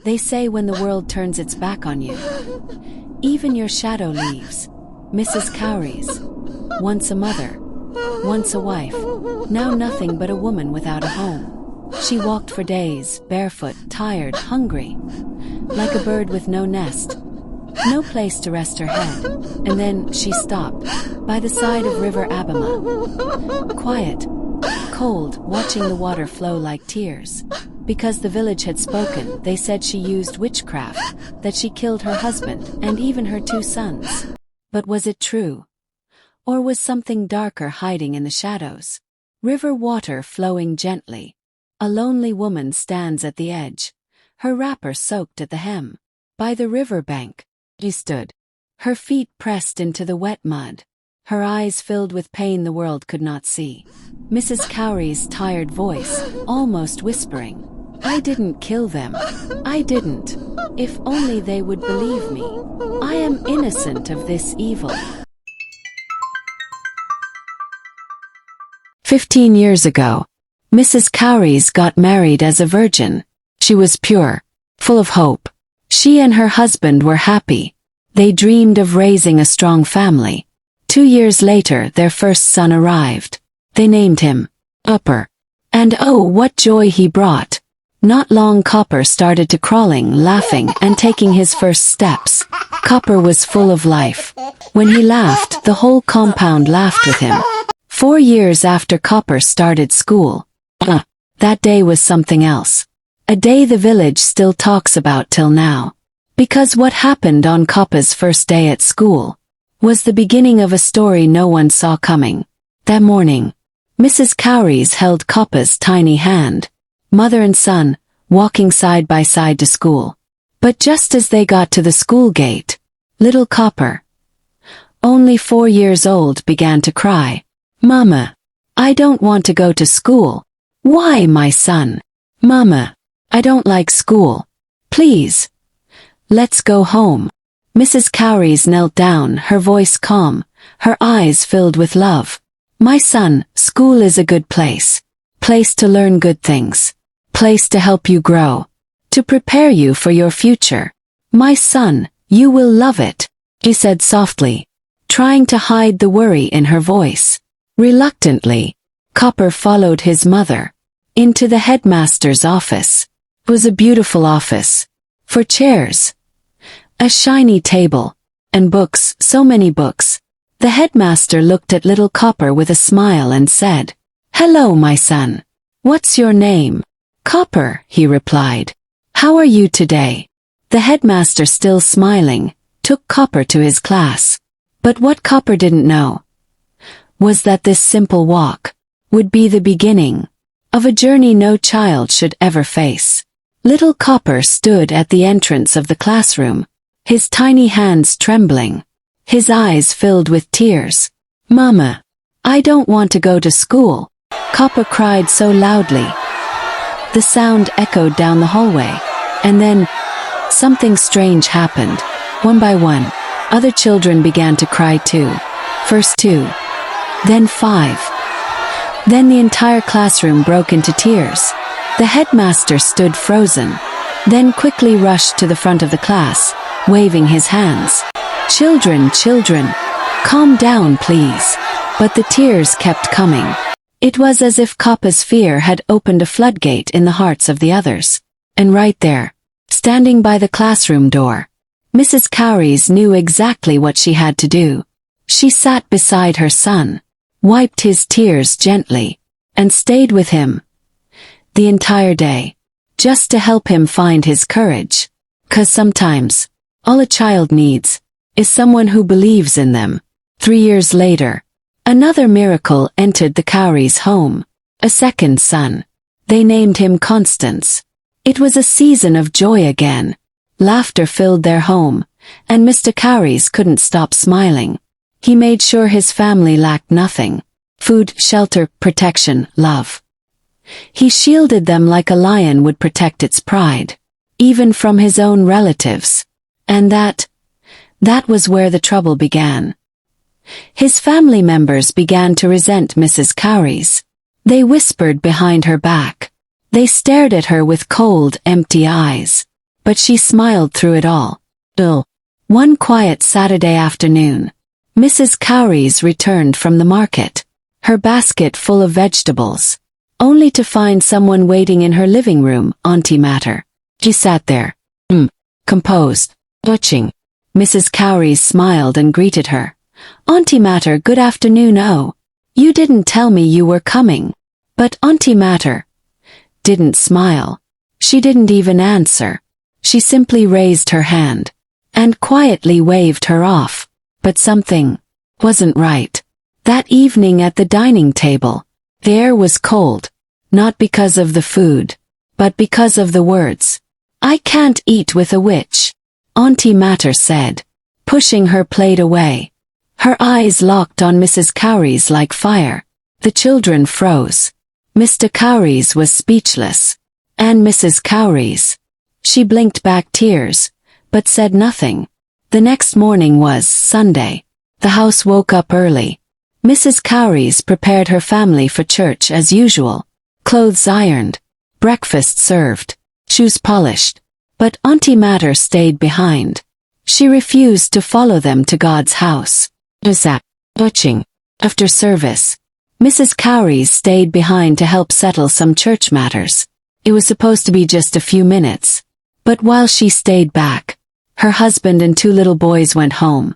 They say when the world turns its back on you, even your shadow leaves. Mrs. Cowries. Once a mother, once a wife, now nothing but a woman without a home. She walked for days, barefoot, tired, hungry, like a bird with no nest, no place to rest her head. And then she stopped, by the side of River Abama. Quiet, cold, watching the water flow like tears. Because the village had spoken, they said she used witchcraft, that she killed her husband and even her 2 sons. But was it true? Or was something darker hiding in the shadows? River water flowing gently. A lonely woman stands at the edge, her wrapper soaked at the hem. By the river bank, she stood, her feet pressed into the wet mud, her eyes filled with pain the world could not see. Mrs. Cowries' tired voice, almost whispering, "I didn't kill them. I didn't. If only they would believe me. I am innocent of this evil." 15 years ago, Mrs. Cowries got married as a virgin. She was pure, full of hope. She and her husband were happy. They dreamed of raising a strong family. 2 years later, their first son arrived. They named him Copper. And oh, what joy he brought. Not long Copper started to crawling, laughing, and taking his first steps. Copper was full of life. When he laughed, the whole compound laughed with him. 4 years after Copper started school, that day was something else. A day the village still talks about till now. Because what happened on Copper's first day at school was the beginning of a story no one saw coming. That morning, Mrs. Cowries held Copper's tiny hand, mother and son, walking side by side to school. But just as they got to the school gate, little Copper, only 4 years old, began to cry. "Mama, I don't want to go to school." "Why, my son?" "Mama, I don't like school. Please, let's go home." Mrs. Cowries knelt down, her voice calm, her eyes filled with love. "My son, school is a good place. Place to learn good things. Place to help you grow. To prepare you for your future. My son, you will love it," she said softly, trying to hide the worry in her voice. Reluctantly, Copper followed his mother into the headmaster's office. It was a beautiful office. 4 chairs, a shiny table, and books, so many books. The headmaster looked at little Copper with a smile and said, "Hello, my son. What's your name?" "Copper," he replied. "How are you today?" The headmaster, still smiling, took Copper to his class. But what Copper didn't know was that this simple walk would be the beginning of a journey no child should ever face. Little Copper stood at the entrance of the classroom, his tiny hands trembling, his eyes filled with tears. "Mama, I don't want to go to school," Copper cried so loudly. The sound echoed down the hallway, and then something strange happened. One by one, other children began to cry too. First 2, then 5. Then the entire classroom broke into tears. The headmaster stood frozen, then quickly rushed to the front of the class, waving his hands. Children, calm down please." But the tears kept coming. It was as if Copper's fear had opened a floodgate in the hearts of the others. And right there, standing by the classroom door, Mrs. Cowries knew exactly what she had to do. She sat beside her son, wiped his tears gently, and stayed with him the entire day, just to help him find his courage. 'Cause sometimes, all a child needs is someone who believes in them. 3 years later, another miracle entered the Cowries' home. A second son. They named him Constance. It was a season of joy again. Laughter filled their home, and Mr. Cowries couldn't stop smiling. He made sure his family lacked nothing. Food, shelter, protection, love. He shielded them like a lion would protect its pride, even from his own relatives. And that was where the trouble began. His family members began to resent Mrs. Cowries. They whispered behind her back. They stared at her with cold, empty eyes. but she smiled through it all. One quiet Saturday afternoon, Mrs. Cowries returned from the market, her basket full of vegetables, only to find someone waiting in her living room, Auntie Matter. She sat there, composed, watching. Mrs. Cowries smiled and greeted her. Auntie Matter, good afternoon. Oh, you didn't tell me you were coming. But Auntie Matter didn't smile. She didn't even answer. She simply raised her hand and quietly waved her off. But something wasn't right. That evening at the dining table, the air was cold, not because of the food, but because of the words. I can't eat with a witch, Auntie Matter said, pushing her plate away. Her eyes locked on Mrs. Cowries like fire. The children froze. Mr. Cowries was speechless. And Mrs. Cowries. She blinked back tears, but said nothing. The next morning was Sunday. The house woke up early. Mrs. Cowries prepared her family for church as usual. Clothes ironed, breakfast served, shoes polished. But Auntie Matter stayed behind. She refused to follow them to God's house. Watching. After service, Mrs. Cowries stayed behind to help settle some church matters. It was supposed to be just a few minutes. But while she stayed back, her husband and 2 little boys went home.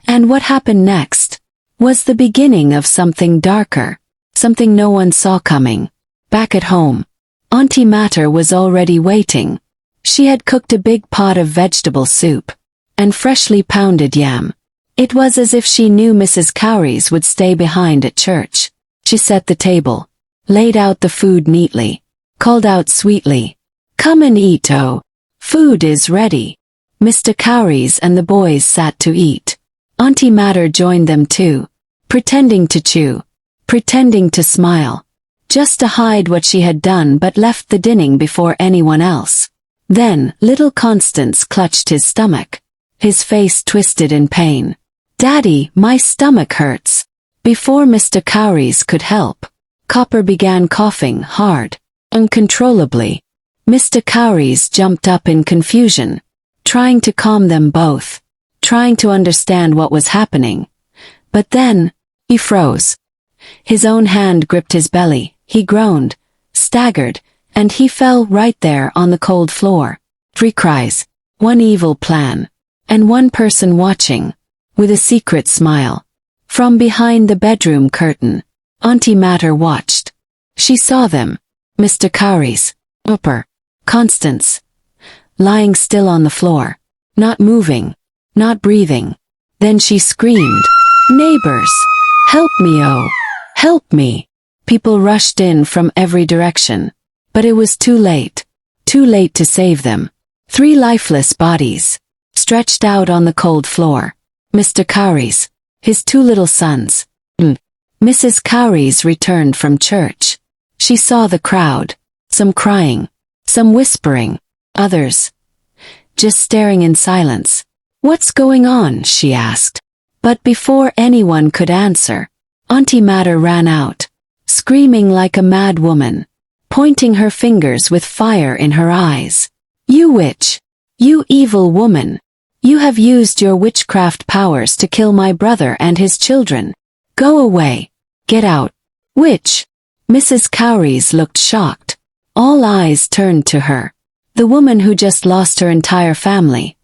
And what happened next was the beginning of something darker, something no one saw coming. Back at home, Auntie Matter was already waiting. She had cooked a big pot of vegetable soup and freshly pounded yam. It was as if she knew Mrs. Cowries would stay behind at church. She set the table, laid out the food neatly, called out sweetly, "Come and eat, oh. Food is ready." Mr. Cowries and the boys sat to eat. Auntie Matter joined them too, pretending to chew, pretending to smile, just to hide what she had done but left the dinning before anyone else. Then, little Constance clutched his stomach. His face twisted in pain. "Daddy, my stomach hurts." Before Mr. Cowries could help, Copper began coughing hard, uncontrollably. Mr. Cowries jumped up in confusion, trying to calm them both, trying to understand what was happening. But then, he froze. His own hand gripped his belly, he groaned, staggered, and he fell right there on the cold floor. 3 cries, 1 evil plan, and 1 person watching, with a secret smile. From behind the bedroom curtain, Auntie Matter watched. She saw them, Mr. Cowries, Upper, Constance, lying still on the floor, not moving, not breathing. Then she screamed, "Neighbors, help me, oh, help me." People rushed in from every direction, but it was too late to save them. 3 lifeless bodies, stretched out on the cold floor. Mr. Cowries, his 2 little sons. Mrs. Cowries returned from church. She saw the crowd, some crying, some whispering, others just staring in silence. "What's going on?" she asked. But before anyone could answer, Auntie Matter ran out, screaming like a mad woman, pointing her fingers with fire in her eyes. "You witch! You evil woman! You have used your witchcraft powers to kill my brother and his children. Go away! Get out! Witch!" Mrs. Cowries looked shocked. All eyes turned to her. The woman who just lost her entire family,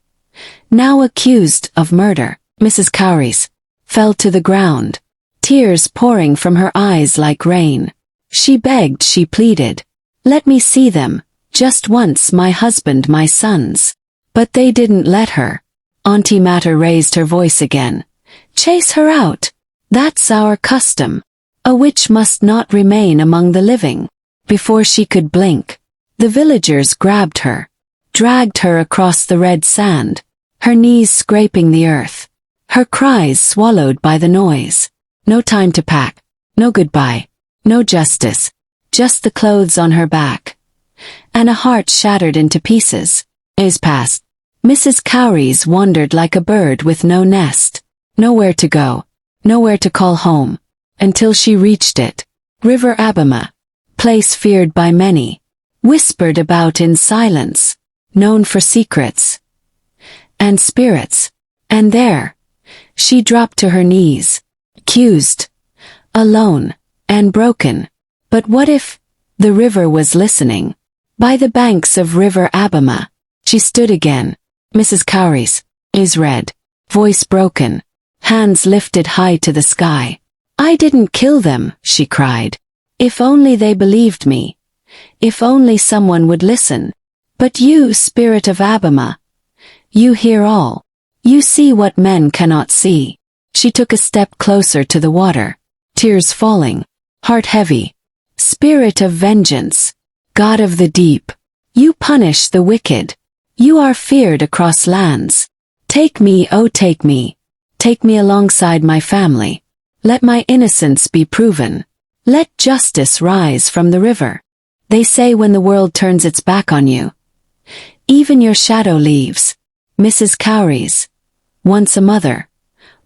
now accused of murder. Mrs. Cowries fell to the ground, tears pouring from her eyes like rain. She begged, she pleaded, "Let me see them, just once, my husband, my sons." But they didn't let her. Auntie Matter raised her voice again. "Chase her out. That's our custom. A witch must not remain among the living." Before she could blink, the villagers grabbed her, dragged her across the red sand, her knees scraping the earth, her cries swallowed by the noise. No time to pack, no goodbye, no justice, just the clothes on her back, and a heart shattered into pieces. Days passed. Mrs. Cowries wandered like a bird with no nest, nowhere to go, nowhere to call home, until she reached it. River Abama, place feared by many, whispered about in silence. known for secrets and spirits. And there, she dropped to her knees, accused, alone, and broken. But what if the river was listening? By the banks of River Abama, she stood again. Mrs. Cowries, eyes red, voice broken, hands lifted high to the sky. I didn't kill them, she cried. If only they believed me. If only someone would listen. But you, spirit of Abama, you hear all. You see what men cannot see. She took a step closer to the water, tears falling, heart heavy. Spirit of vengeance, God of the deep, you punish the wicked. You are feared across lands. Take me, oh take me alongside my family. Let my innocence be proven. Let justice rise from the river. They say when the world turns its back on you, even your shadow leaves. Mrs. Cowries, once a mother,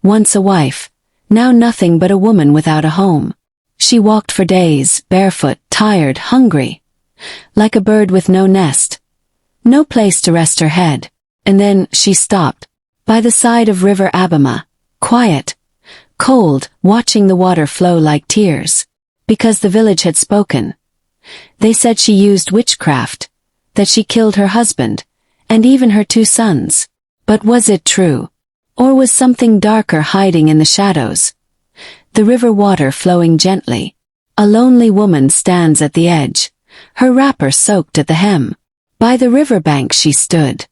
once a wife, now nothing but a woman without a home. She walked for days, barefoot, tired, hungry, like a bird with no nest, no place to rest her head. And then she stopped, by the side of River Abama, quiet, cold, watching the water flow like tears, because the village had spoken. They said she used witchcraft, that she killed her husband, and even her 2 sons. But was it true? Or was something darker hiding in the shadows? The river water flowing gently. A lonely woman stands at the edge, her wrapper soaked at the hem. By the riverbank she stood,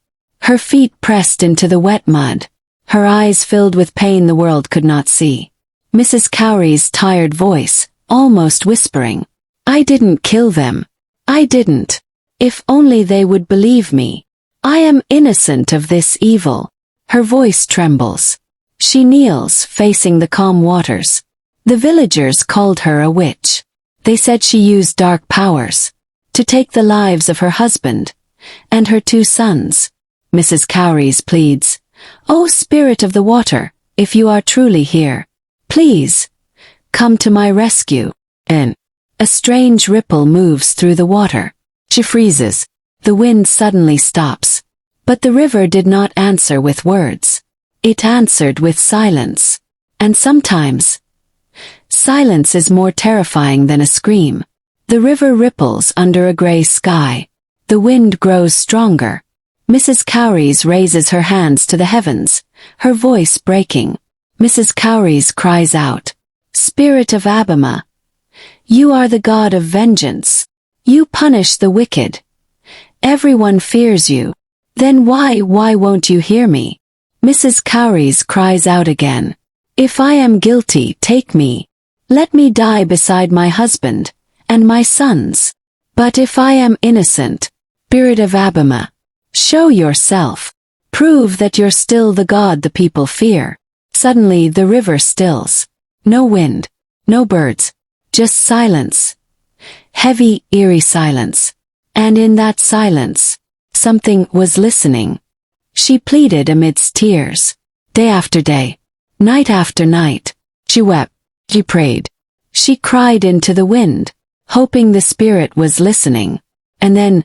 her feet pressed into the wet mud, her eyes filled with pain the world could not see. Mrs. Cowries' tired voice, almost whispering, I didn't kill them. I didn't. If only they would believe me. I am innocent of this evil. Her voice trembles. She kneels, facing the calm waters. The villagers called her a witch. They said she used dark powers to take the lives of her husband and her 2 sons. Mrs. Cowries pleads, O spirit of the water, if you are truly here, please, come to my rescue. And a strange ripple moves through the water. She freezes. The wind suddenly stops. But the river did not answer with words. It answered with silence. And sometimes, silence is more terrifying than a scream. The river ripples under a gray sky. The wind grows stronger. Mrs. Cowries raises her hands to the heavens, her voice breaking. Mrs. Cowries cries out, Spirit of Abama, you are the God of vengeance. You punish the wicked. Everyone fears you. Then why won't you hear me? Mrs. Cowries cries out again. If I am guilty, take me. Let me die beside my husband and my sons. But if I am innocent, Spirit of Abama, show yourself. Prove that you're still the God the people fear. Suddenly the river stills. No wind, no birds, just silence. Heavy, eerie silence. And in that silence, something was listening. She pleaded amidst tears. Day after day, night after night, she wept, she prayed. She cried into the wind, hoping the spirit was listening. And then,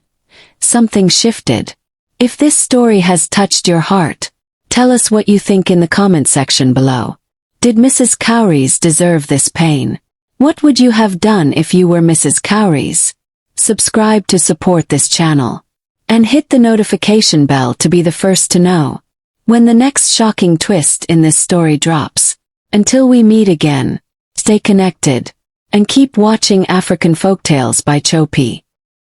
something shifted. If this story has touched your heart, tell us what you think in the comment section below. Did Mrs. Cowries deserve this pain? What would you have done if you were Mrs. Cowries? Subscribe to support this channel. And hit the notification bell to be the first to know when the next shocking twist in this story drops. Until we meet again, stay connected and keep watching African Folktales by Chike.